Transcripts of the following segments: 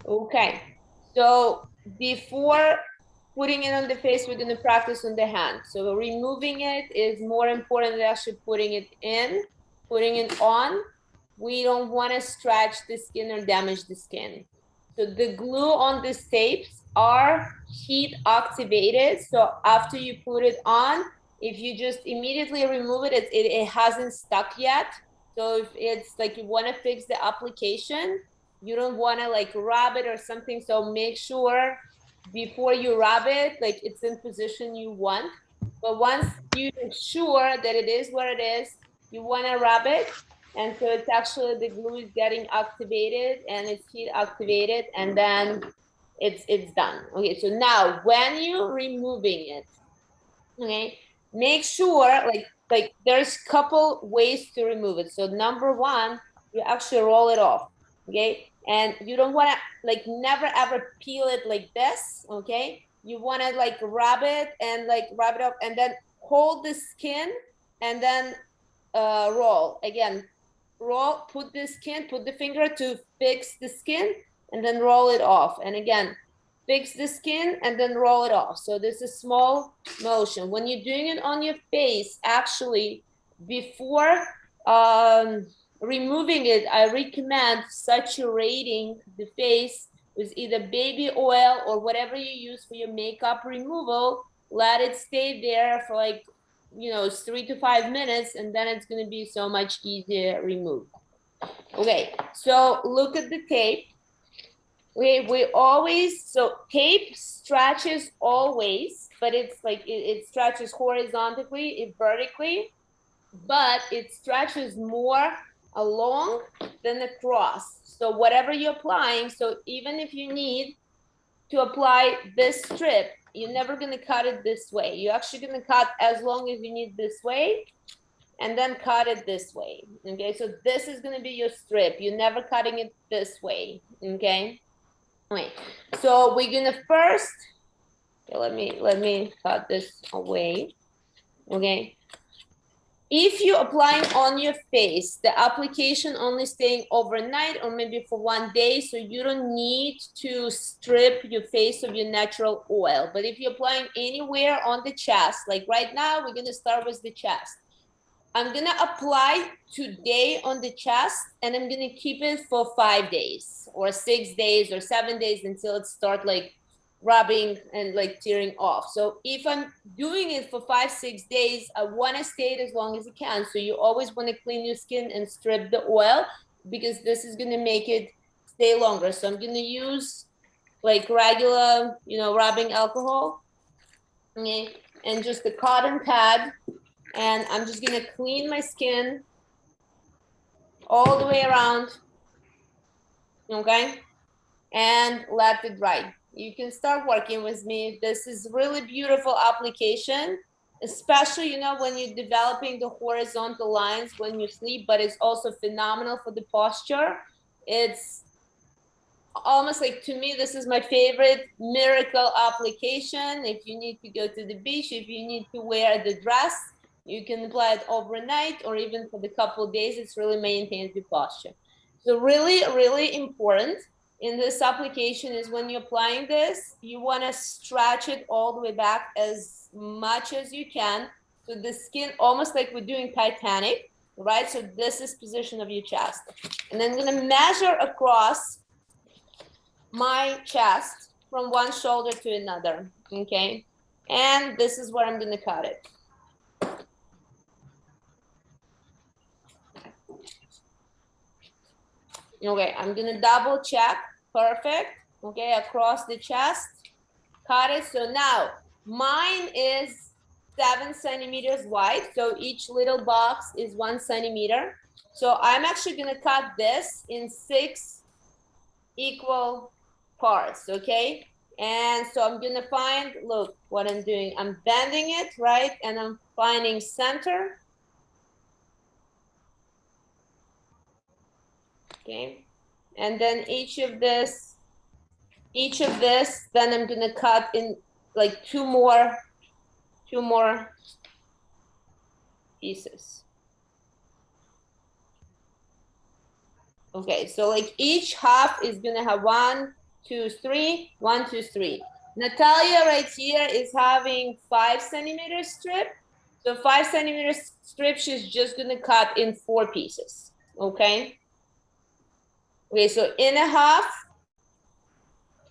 Okay, so before putting it on the face, we're gonna practice on the hand. So removing it is more important than actually putting it in, putting it on. We don't wanna stretch the skin or damage the skin. So the glue on these tapes are heat activated. So after you put it on, if you just immediately remove it, it hasn't stuck yet. So if it's like you wanna fix the application, you don't want to like rub it or something, so make sure before you rub it like it's in position you want. But once you're sure that it is what it is, you want to rub it, and so it's actually the glue is getting activated and it's heat activated, and then it's done. Okay, so now when you're removing it, okay, make sure like there's couple ways to remove it. So number one, you actually roll it off, okay, and you don't want to like never ever peel it like this, okay. You want to like rub it and like rub it up and then hold the skin and then roll again, roll, put the skin, put the finger to fix the skin and then roll it off, and again fix the skin and then roll it off. So this is small motion. When you're doing it on your face, actually, before removing it, I recommend saturating the face with either baby oil or whatever you use for your makeup removal. Let it stay there for like, you know, 3 to 5 minutes, and then it's going to be so much easier removed. Okay, so look at the tape. We always, so tape stretches always, but it's like it stretches horizontally, it vertically, but it stretches more along than across. So whatever you're applying, so even if you need to apply this strip, you're never going to cut it this way. You're actually going to cut as long as you need this way, and then cut it this way. Okay, so this is going to be your strip. You're never cutting it this way. Okay. Wait, so we're gonna first, okay, let me cut this away. Okay, if you're applying on your face, the application only staying overnight or maybe for 1 day, so you don't need to strip your face of your natural oil. But if you're applying anywhere on the chest, like right now, we're gonna start with the chest. I'm gonna apply today on the chest, and I'm gonna keep it for 5 days or 6 days or 7 days until it start like rubbing and like tearing off. So if I'm doing it for 5, 6 days, I wanna stay it as long as you can. So you always wanna clean your skin and strip the oil, because this is gonna make it stay longer. So I'm gonna use like regular, you know, rubbing alcohol, okay, and just a cotton pad, and I'm just gonna clean my skin all the way around, okay? And let it dry. You can start working with me. This is really beautiful application, especially, you know, when you're developing the horizontal lines when you sleep, but it's also phenomenal for the posture. It's almost like, to me, this is my favorite miracle application. If you need to go to the beach, if you need to wear the dress, you can apply it overnight or even for the couple of days. It's really maintains the posture. So really, really important in this application is when you're applying this, you want to stretch it all the way back as much as you can. So the skin, almost like we're doing Titanic, right? So this is position of your chest. And then I'm going to measure across my chest from one shoulder to another, okay? And this is where I'm gonna cut it. Okay, I'm gonna double check, perfect, okay, across the chest, cut it. So now, mine is 7 centimeters wide, so each little box is 1 centimeter. So I'm actually gonna cut this in 6 equal parts, okay? And so I'm gonna find, look what I'm doing. I'm bending it, right? And I'm finding center. Okay. And then each of this, then I'm gonna cut in like two more pieces. Okay, so like each half is gonna have 1, 2, 3, 1, 2, 3. Natalia right here is having 5 centimeter strip. So 5 centimeter strip, she's just gonna cut in 4 pieces, okay? Okay, so in a half,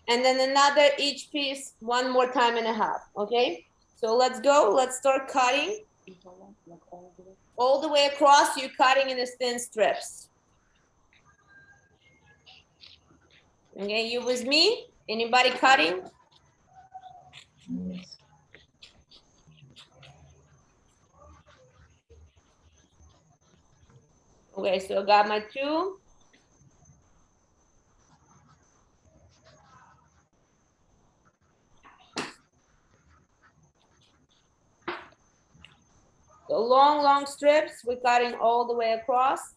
and then another each piece, one more time and a half, okay? So let's go, let's start cutting. All the way across, you're cutting in the thin strips. Okay, you with me? Anybody cutting? Yes. Okay, so I got my 2. The long strips, we're cutting all the way across.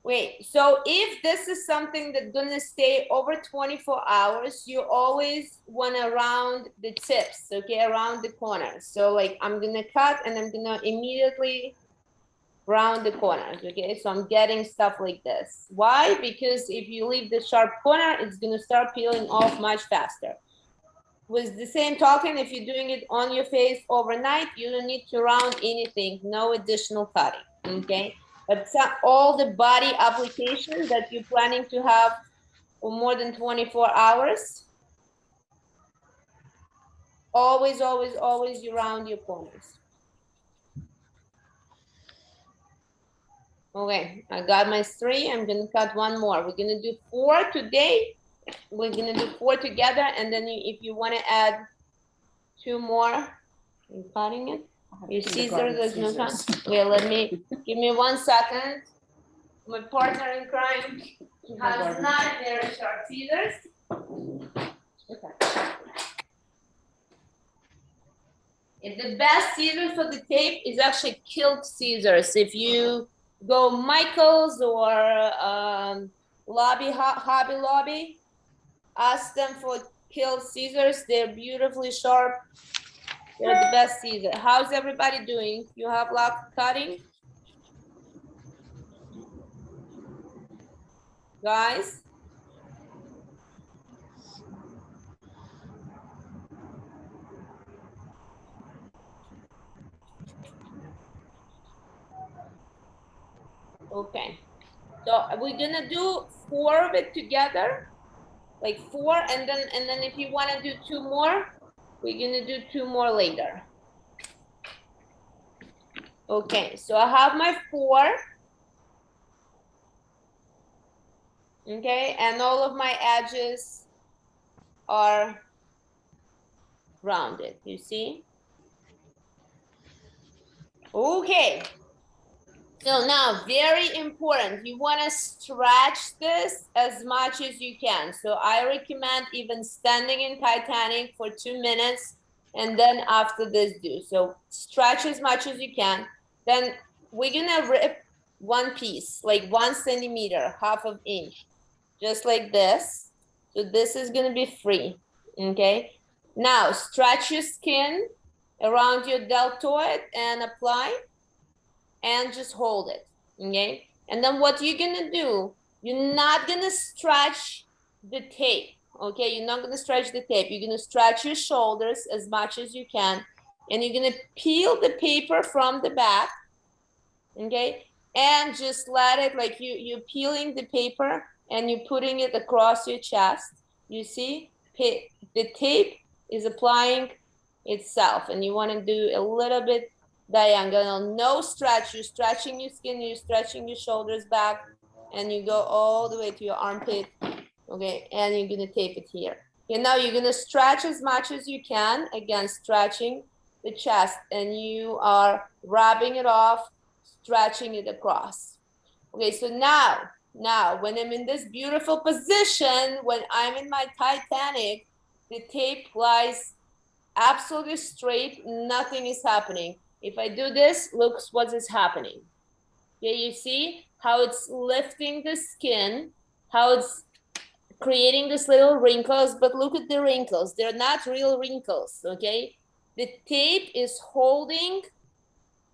Wait, so if this is something that's gonna stay over 24 hours, you always wanna round the tips, okay, around the corners. So like I'm gonna cut and I'm gonna immediately round the corners, okay? So I'm getting stuff like this. Why? Because if you leave the sharp corner, it's gonna start peeling off much faster. With the same token, if you're doing it on your face overnight, you don't need to round anything, no additional cutting, okay? But all the body applications that you're planning to have for more than 24 hours, always you round your corners. Okay, I got my 3, I'm gonna cut 1 more. We're gonna do 4 today. We're gonna do 4 together, and then if you wanna add 2 more, I'm cutting it. Your scissors, there's no time. Okay, give me 1 second. My partner in crime has not very sharp scissors. Okay. And the best scissors for the tape is actually Kilt scissors. If you go Michael's or Hobby Lobby, ask them for Kilt scissors. They're beautifully sharp. They're the best scissors. How's everybody doing? You have luck cutting? Guys? Okay. So we're gonna do 4 of it together, like 4, and then if you want to do 2 more, we're gonna do 2 more later. Okay, so I have my 4. Okay, and all of my edges are rounded, you see? Okay. So now, very important, you want to stretch this as much as you can. So I recommend even standing in Titanic for 2 minutes, and then after this do. So stretch as much as you can. Then we're gonna rip 1 piece, like 1 centimeter, half of inch, just like this. So this is gonna be free, okay? Now stretch your skin around your deltoid and apply, and just hold it, okay? And then what you're gonna do, you're not gonna stretch the tape, okay? You're not gonna stretch the tape. You're gonna stretch your shoulders as much as you can, and you're gonna peel the paper from the back, okay? And just let it, like you're peeling the paper and you're putting it across your chest. You see, the tape is applying itself, and you wanna do a little bit diagonal, no stretch. You're stretching your skin, you're stretching your shoulders back, and you go all the way to your armpit, okay? And you're gonna tape it here. Okay, now you're gonna stretch as much as you can, again, stretching the chest, and you are rubbing it off, stretching it across. Okay, so now when I'm in this beautiful position, when I'm in my Titanic, the tape lies absolutely straight, nothing is happening. If I do this, look what is happening. Okay, you see how it's lifting the skin, how it's creating these little wrinkles, but look at the wrinkles. They're not real wrinkles, okay? The tape is holding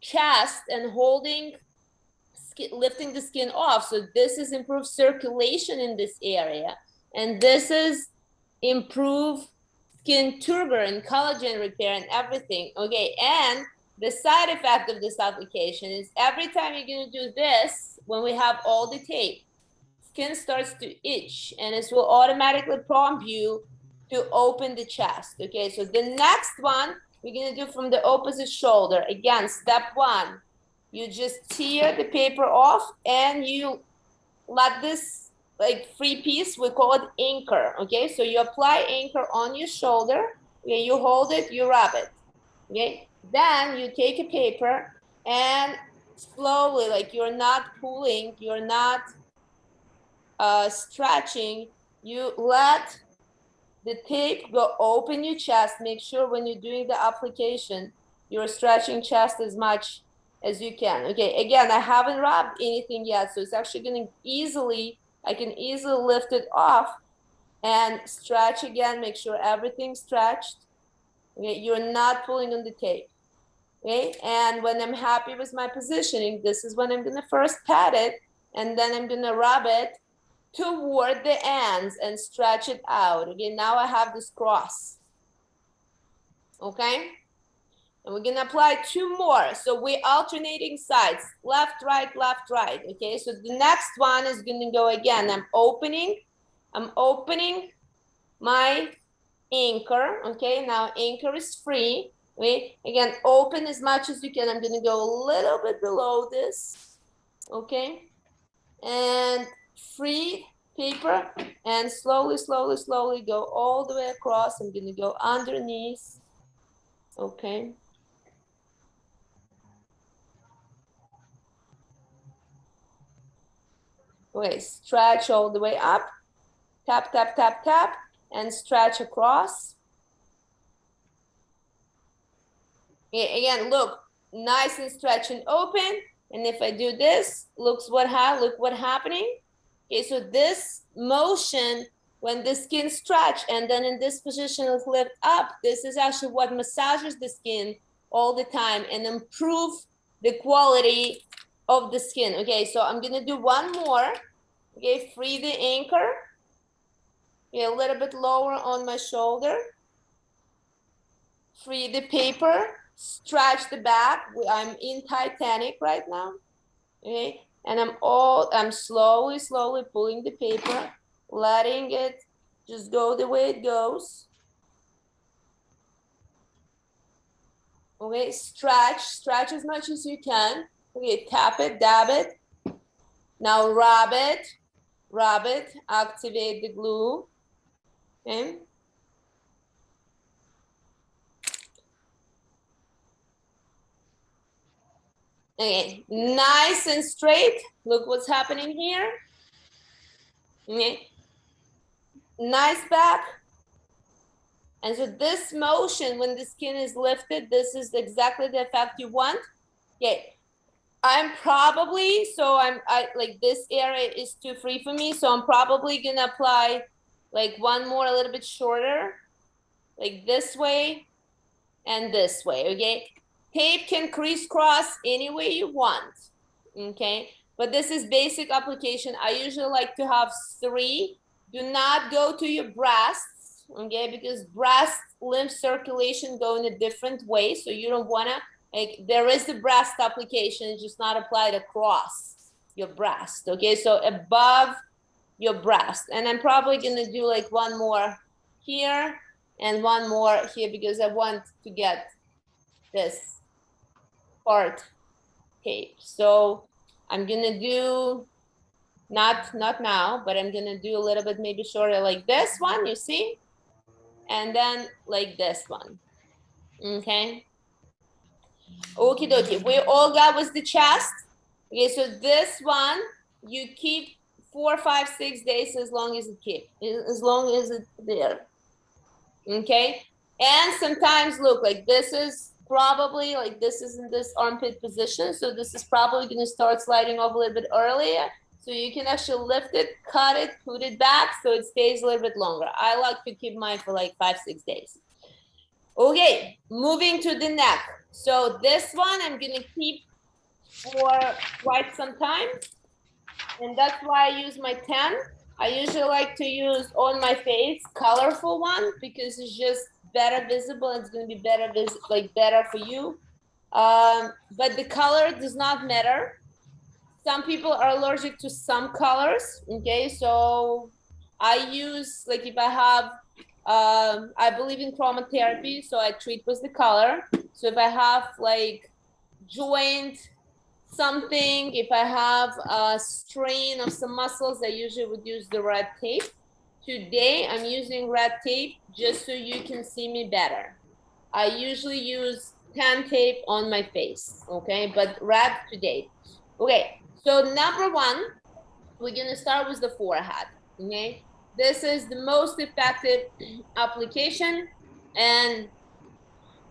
chest and holding skin, lifting the skin off. So this is improved circulation in this area. And this is improve skin turgor and collagen repair and everything. Okay, and the side effect of this application is every time you're gonna do this, when we have all the tape, skin starts to itch and it will automatically prompt you to open the chest. Okay, so the next one we're gonna do from the opposite shoulder. Again, step one, you just tear the paper off and you let this like free piece, we call it anchor. Okay, so you apply anchor on your shoulder. Okay, you hold it, you rub it. Okay, then you take a paper and slowly, like you're not pulling, you're not stretching, you let the tape go open your chest. Make sure when you're doing the application, you're stretching chest as much as you can. Okay, again, I haven't rubbed anything yet, so it's actually gonna easily, I can easily lift it off and stretch again, make sure everything's stretched. Okay, you're not pulling on the tape. Okay, and when I'm happy with my positioning, this is when I'm gonna first pat it, and then I'm gonna rub it toward the ends and stretch it out. Okay, now I have this cross. Okay, and we're gonna apply two more. So we're alternating sides, left, right, okay? So the next one is gonna go again. I'm opening my anchor, okay? Now anchor is free, okay? Again, open as much as you can. I'm gonna go a little bit below this, okay? And free paper and slowly go all the way across. I'm gonna go underneath, okay? Okay, stretch all the way up, tap, tap, tap, tap, and stretch across. Okay, again, look, nice and stretch and open. And if I do this, look what happening. Okay, so this motion, when the skin stretch and then in this position is lift up, this is actually what massages the skin all the time and improve the quality of the skin. Okay, so I'm gonna do one more. Okay, free the anchor. Okay, a little bit lower on my shoulder. Free the paper, stretch the back. I'm in Titanic right now. Okay, and I'm slowly pulling the paper, letting it just go the way it goes. Okay, stretch as much as you can. Okay, tap it, dab it. Now rub it, activate the glue. Okay. Okay, nice and straight. Look what's happening here. Okay, nice back. And so this motion, when the skin is lifted, this is exactly the effect you want. Okay, I'm probably, I like this area is too free for me, so I'm probably gonna apply like one more a little bit shorter, like this way and this way, okay? Tape can crisscross any way you want, okay? But this is basic application. I usually like to have 3. Do not go to your breasts, okay? Because breast lymph circulation go in a different way, so you don't wanna, like, there is the breast application, it's just not applied across your breast, okay? So above your breast. And I'm probably gonna do like one more here and one more here because I want to get this part tape. So I'm gonna do, not now, but I'm gonna do a little bit maybe shorter like this one, you see? And then like this one, okay? Okie dokie, we all got with the chest. Okay, so this one, you keep 4, 5, 6 days as long as it's there. Okay, and sometimes look, like this is probably, like this is in this armpit position, so this is probably going to start sliding off a little bit earlier, so you can actually lift it, cut it, put it back so it stays a little bit longer. I like to keep mine for like 5, 6 days. Okay, moving to the neck. So this one I'm going to keep for quite some time, and that's why I use my 10. I usually like to use on my face colorful one because it's just better visible. It's going to be better better for you. But the color does not matter. Some people are allergic to some colors. Okay, so I use like if I have I believe in chromotherapy, so I treat with the color. So if I have like joint something, if I have a strain of some muscles, I usually would use the red tape. Today, I'm using red tape just so you can see me better. I usually use tan tape on my face, okay? But red today. Okay, so number one, we're gonna start with the forehead, okay? This is the most effective application, and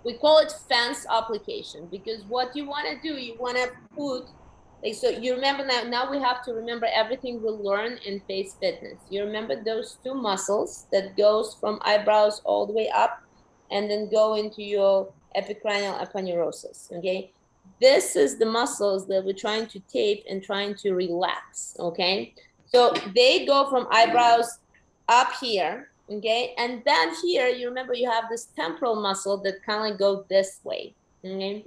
we call it fence application because what you want to do, you want to put like, so you remember now we have to remember everything we learn in face fitness. You remember those two muscles that goes from eyebrows all the way up and then go into your epicranial aponeurosis, okay? This is the muscles that we're trying to tape and trying to relax, okay? So they go from eyebrows up here, okay? And then here, you remember you have this temporal muscle that kind of go this way, okay?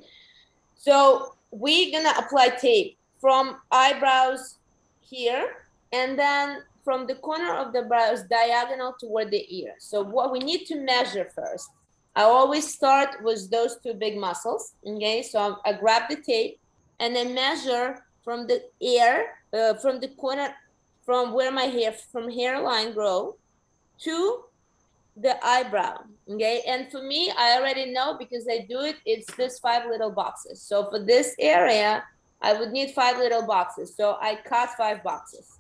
So we're gonna apply tape from eyebrows here, and then from the corner of the brows diagonal toward the ear. So what we need to measure first, I always start with those two big muscles, okay? So I grab the tape and then measure from the ear, from the corner, from where my hair, from hairline grow to the eyebrow, okay? And for me, I already know because I do it, it's this 5 little boxes. So for this area, I would need 5 little boxes. So I cut 5 boxes,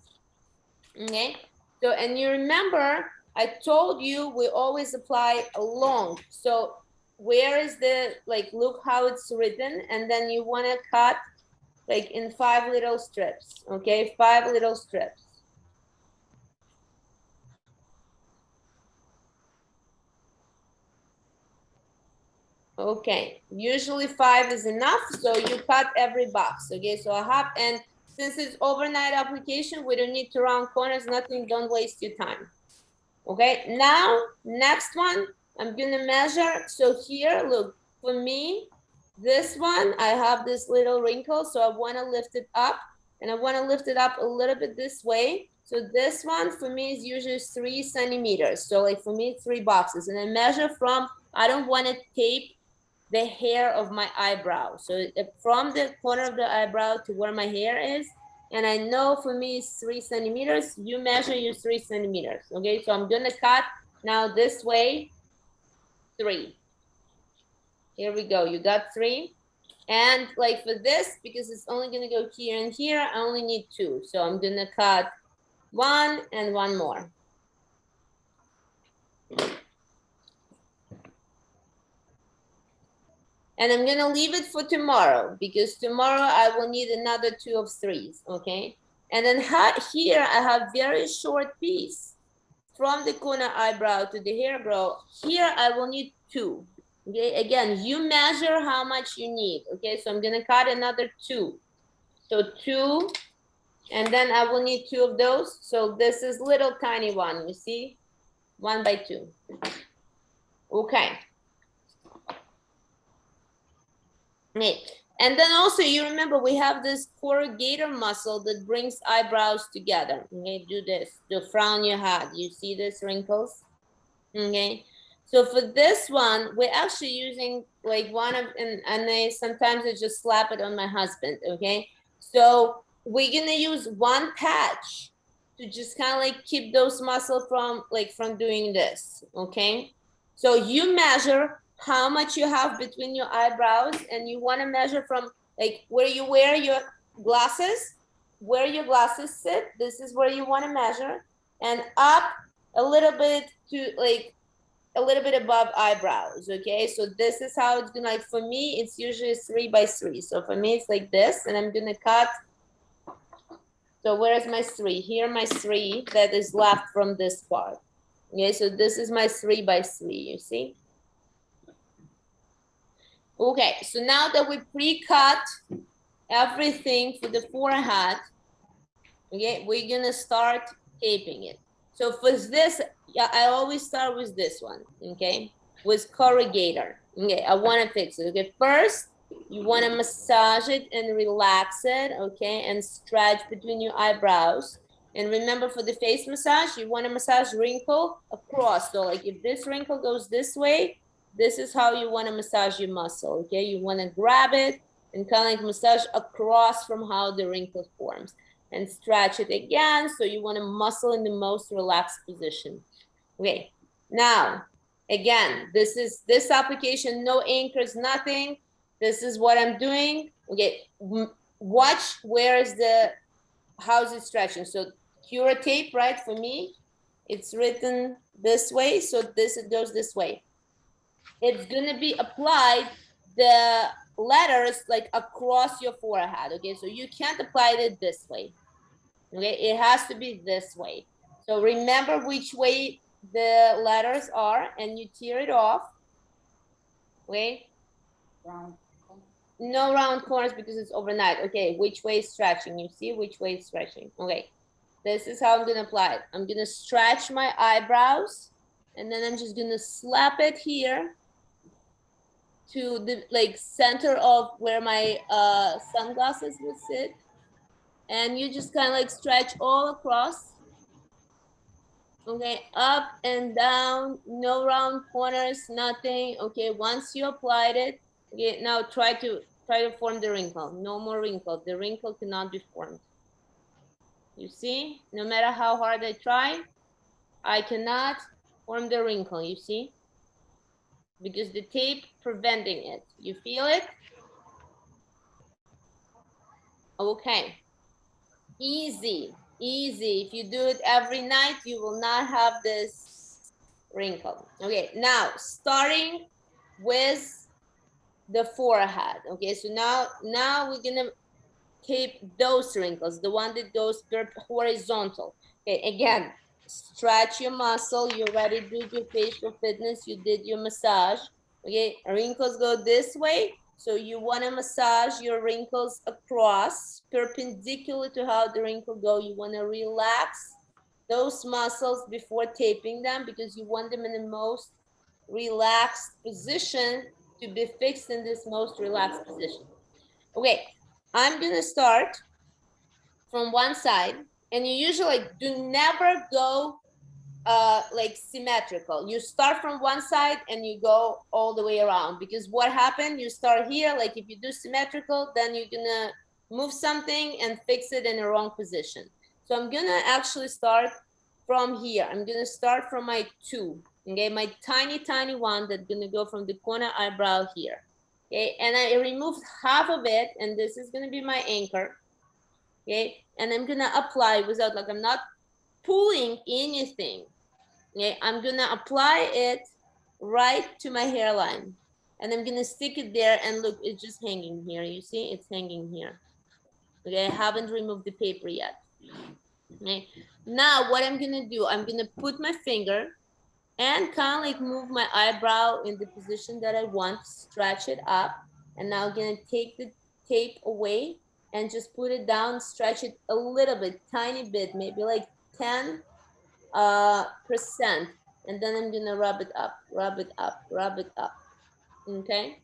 okay? So, and you remember, I told you we always apply along. So where is the, like, look how it's written, and then you wanna cut like in 5 little strips, okay? 5 little strips. Okay, usually 5 is enough, so you cut every box, okay? So I have, and since it's overnight application, we don't need to round corners, nothing, don't waste your time. Okay, now, next one, I'm gonna measure, so here, look, for me, this one, I have this little wrinkle, so I wanna lift it up, and I wanna lift it up a little bit this way. So this one, for me, is usually 3 centimeters. So like for me, 3 boxes, and I measure from, I don't wanna tape the hair of my eyebrow. So from the corner of the eyebrow to where my hair is, and I know for me it's 3 centimeters, you measure your 3 centimeters, okay? So I'm gonna cut now this way, 3. Here we go, you got 3. And like for this, because it's only gonna go here and here, I only need 2. So I'm gonna cut 1 and 1 more. And I'm gonna leave it for tomorrow because tomorrow I will need another 2 of 3s, okay? And then here I have very short piece from the corner eyebrow to the hair grow. Here I will need 2, okay? Again, you measure how much you need, okay? So I'm gonna cut another 2. So 2, and then I will need 2 of those. So this is little tiny one, you see? 1 by 2. Okay. And then also you remember we have this corrugator muscle that brings eyebrows together. Okay, do this to frown your head. You see this wrinkles? Okay. So for this one, we're actually using like one of, and sometimes I just slap it on my husband, okay? So we're gonna use one patch to just kind of like keep those muscles from doing this, okay? So you measure how much you have between your eyebrows, and you wanna measure from like where you wear your glasses, where your glasses sit, this is where you wanna measure, and up a little bit to like a little bit above eyebrows, okay? So this is how it's gonna, like for me, it's usually 3 by 3. So for me, it's like this, and I'm gonna cut. So where's my 3? Here, my 3 that is left from this part. Okay, so this is my 3 by 3, you see? Okay, so now that we pre-cut everything for the forehead, okay, we're gonna start taping it. So for this, yeah, I always start with this one, okay? With corrugator. Okay, I want to fix it. Okay, first you want to massage it and relax it, okay, and stretch between your eyebrows. And remember, for the face massage, you want to massage wrinkle across. So like if this wrinkle goes this way, this is how you want to massage your muscle, okay? You want to grab it and kind of like massage across from how the wrinkle forms, and stretch it again. So you want to muscle in the most relaxed position. Okay, now, again, this application, no anchors, nothing. This is what I'm doing. Okay, watch where is how's it stretching. So Cura tape, right, for me, it's written this way. So it goes this way. It's gonna be applied, the letters like across your forehead, okay? So you can't apply it this way, okay? It has to be this way. So remember which way the letters are, and you tear it off, okay? No round corners because it's overnight. Okay, which way is stretching? You see which way is stretching. Okay, this is how I'm gonna apply it. I'm gonna stretch my eyebrows, and then I'm just gonna slap it here to the like center of where my sunglasses would sit. And you just kind of like stretch all across. Okay, up and down, no round corners, nothing. Okay, once you applied it, okay, now try to form the wrinkle. No more wrinkle. The wrinkle cannot be formed. You see, no matter how hard I try, I cannot form the wrinkle, you see? Because the tape preventing it. You feel it? Okay. Easy, easy. If you do it every night, you will not have this wrinkle. Okay, now starting with the forehead. Okay, so now we're gonna tape those wrinkles, the one that goes horizontal. Okay, again, stretch your muscle. You already did your facial fitness. You did your massage. Okay, wrinkles go this way. So you want to massage your wrinkles across, perpendicular to how the wrinkle go. You want to relax those muscles before taping them, because you want them in the most relaxed position to be fixed in this most relaxed position. Okay, I'm gonna start from one side, and you usually do never go like symmetrical. You start from one side and you go all the way around, because what happened, you start here, like if you do symmetrical, then you're gonna move something and fix it in the wrong position. So I'm gonna actually start from here. I'm gonna start from my two, okay, my tiny one that's gonna go from the corner eyebrow here. Okay, and I removed half of it, and this is gonna be my anchor. Okay, and I'm gonna apply without, like, I'm not pulling anything. Okay, I'm gonna apply it right to my hairline, and I'm gonna stick it there, and look, it's just hanging here. You see, it's hanging here. Okay, I haven't removed the paper yet. Okay, now what I'm gonna do, I'm gonna put my finger and kind of like move my eyebrow in the position that I want, stretch it up, and now I'm gonna take the tape away and just put it down, stretch it a little bit, tiny bit, maybe like 10%, and then I'm gonna rub it up, rub it up, rub it up, okay?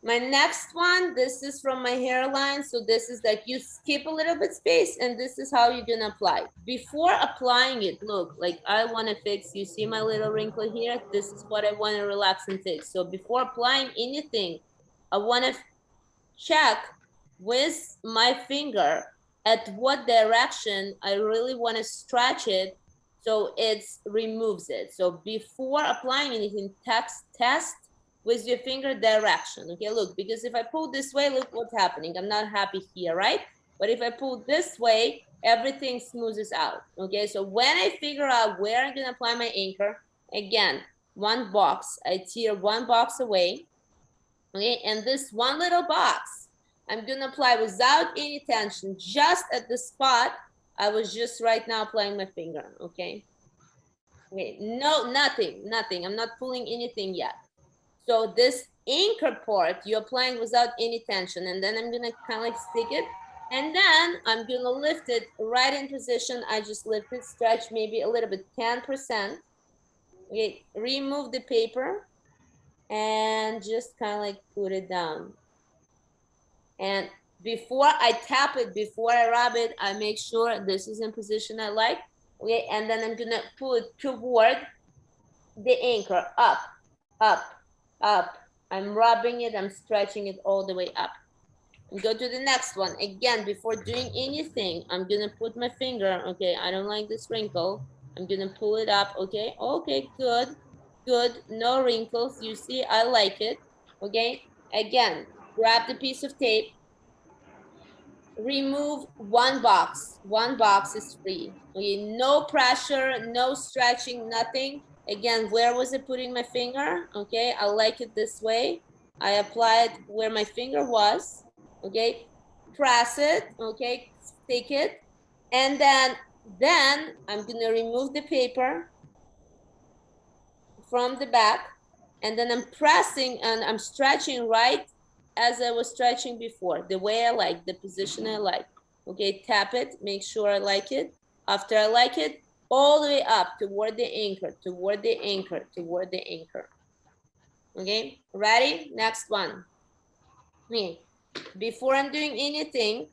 My next one, this is from my hairline. So this is like you skip a little bit space, and this is how you're gonna apply. Before applying it, look, like I wanna fix, you see my little wrinkle here? This is what I wanna relax and fix. So before applying anything, I wanna check with my finger at what direction I really wanna stretch it so it removes it. So before applying anything, test with your finger direction. Okay, look, because if I pull this way, look what's happening. I'm not happy here, right? But if I pull this way, everything smoothes out. Okay, so when I figure out where I'm gonna apply my anchor, again, one box, I tear one box away. Okay, and this one little box, I'm gonna apply without any tension, just at the spot I was just right now applying my finger. Okay. Okay, no, nothing. I'm not pulling anything yet. So this anchor part, you're applying without any tension, and then I'm gonna kind of like stick it And then I'm gonna lift it right in position. I just lift it, stretch maybe a little bit, 10%. Okay, remove the paper and just kind of like put it down. And before I tap it, before I rub it, I make sure this is in position I like. Okay, and then I'm gonna put toward the anchor, up, up, up. I'm rubbing it, I'm stretching it all the way up. And go to the next one. Again, before doing anything, I'm gonna put my finger, okay, I don't like this wrinkle. I'm gonna pull it up, okay, okay, good, good, no wrinkles. You see, I like it, okay? Again, grab the piece of tape, remove one box. One box is free. Okay, no pressure, no stretching, nothing. Again, where was I putting my finger? Okay, I like it this way. I apply it where my finger was. Okay, press it. Okay, stick it, and then I'm gonna remove the paper from the back, and then I'm pressing and I'm stretching right as I was stretching before, the way I like, the position I like. Okay, tap it, make sure I like it. After I like it, all the way up toward the anchor, toward the anchor, toward the anchor. Okay, ready? Next one. Okay, before I'm doing anything,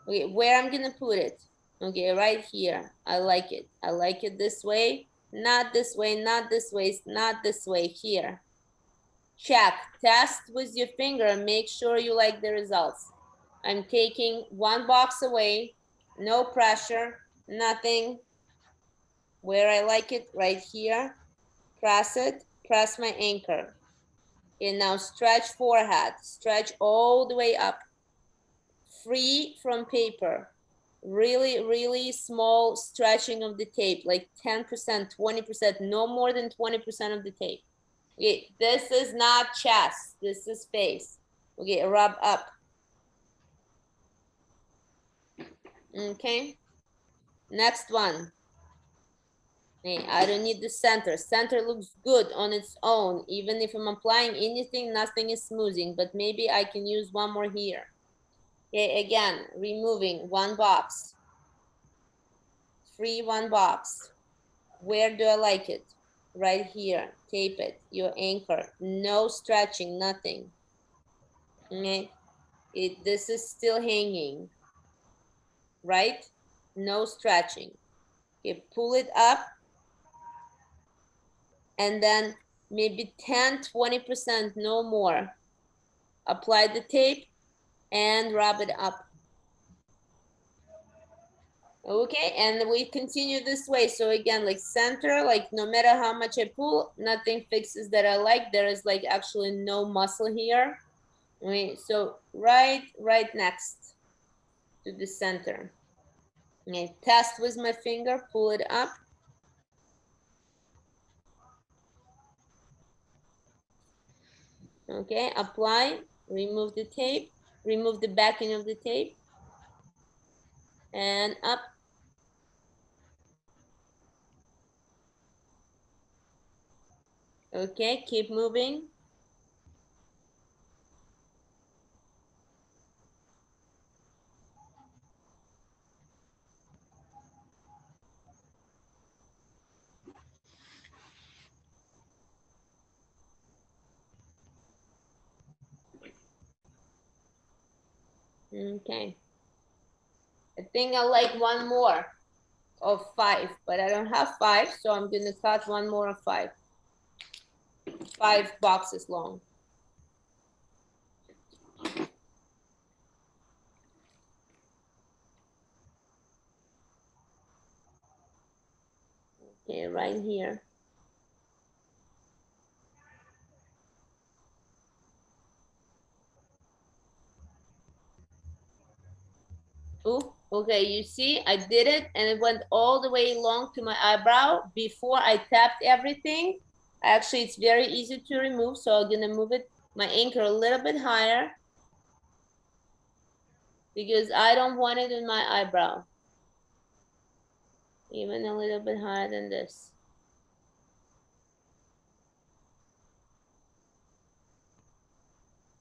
okay, where I'm gonna put it? Okay, right here. I like it. I like it this way, not this way, not this way, not this way, here. Check, test with your finger, make sure you like the results. I'm taking one box away, no pressure, nothing. Where I like it, right here, press it, press my anchor. And now stretch forehead, stretch all the way up, free from paper. Really, really small stretching of the tape, like 10%, 20%, no more than 20% of the tape. Okay, this is not chest, this is face. Okay, rub up. Okay, next one. Okay, I don't need the center. Center looks good on its own. Even if I'm applying anything, nothing is smoothing, but maybe I can use one more here. Okay, again, removing one box. Free one box. Where do I like it? Right here, tape it, your anchor. No stretching, nothing. Okay, this is still hanging, right? No stretching. Okay, pull it up and then maybe 10, 20%, no more. Apply the tape and rub it up. Okay, and we continue this way. So again, like center, like no matter how much I pull, nothing fixes that I like. There is like actually no muscle here. Okay, so right next to the center. Okay, test with my finger, pull it up. Okay, apply, remove the tape, remove the backing of the tape, and up. Okay, keep moving. Okay. I think I like one more of 5, but I don't have 5, so I'm gonna cut one more of 5. 5 boxes long. Okay, right here. Oh, okay, you see, I did it and it went all the way long to my eyebrow before I tapped everything. Actually, it's very easy to remove, so I'm gonna move it, my anchor a little bit higher because I don't want it in my eyebrow. Even a little bit higher than this.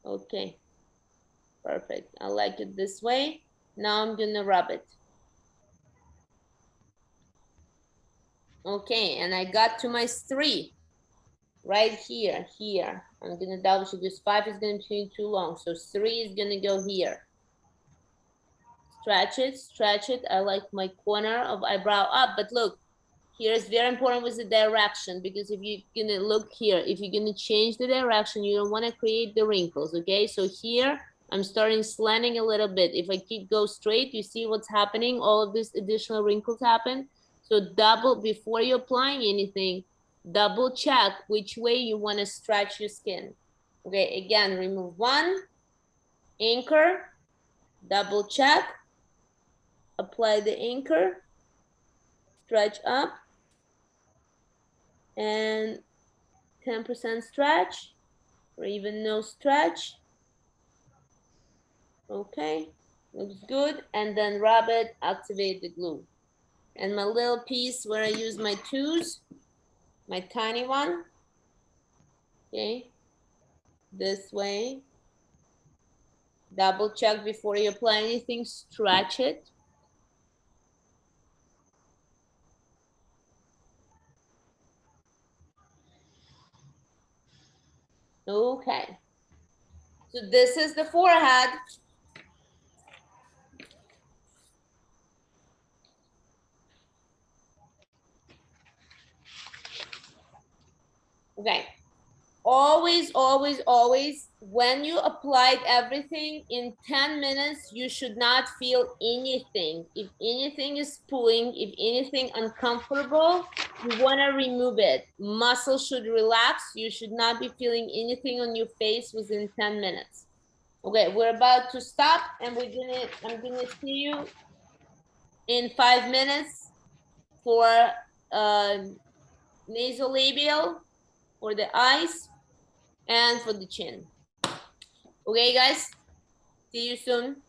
Okay. Perfect. I like it this way. Now I'm gonna rub it. Okay, and I got to my 3 right here, here. I'm gonna double check this. 5 is gonna be too long, so 3 is gonna go here. Stretch it, stretch it. I like my corner of eyebrow up, but look, here is very important with the direction, because if you're gonna look here, if you're gonna change the direction, you don't wanna create the wrinkles, okay? So here, I'm starting slanting a little bit. If I keep go straight, you see what's happening? All of these additional wrinkles happen. So double, before you're applying anything, double check which way you wanna stretch your skin. Okay, again, remove 1, anchor, double check, apply the anchor, stretch up, and 10% stretch, or even no stretch. Okay, looks good. And then rub it, activate the glue. And my little piece where I use my 2s, my tiny one, okay, this way. Double check before you apply anything, stretch it. Okay, so this is the forehead. Okay, always, always, always, when you applied everything in 10 minutes, you should not feel anything. If anything is pulling, if anything uncomfortable, you want to remove it. Muscles should relax. You should not be feeling anything on your face within 10 minutes. Okay, we're about to stop, and I'm gonna see you in 5 minutes for nasolabial, for the eyes, and for the chin. Okay, guys, see you soon.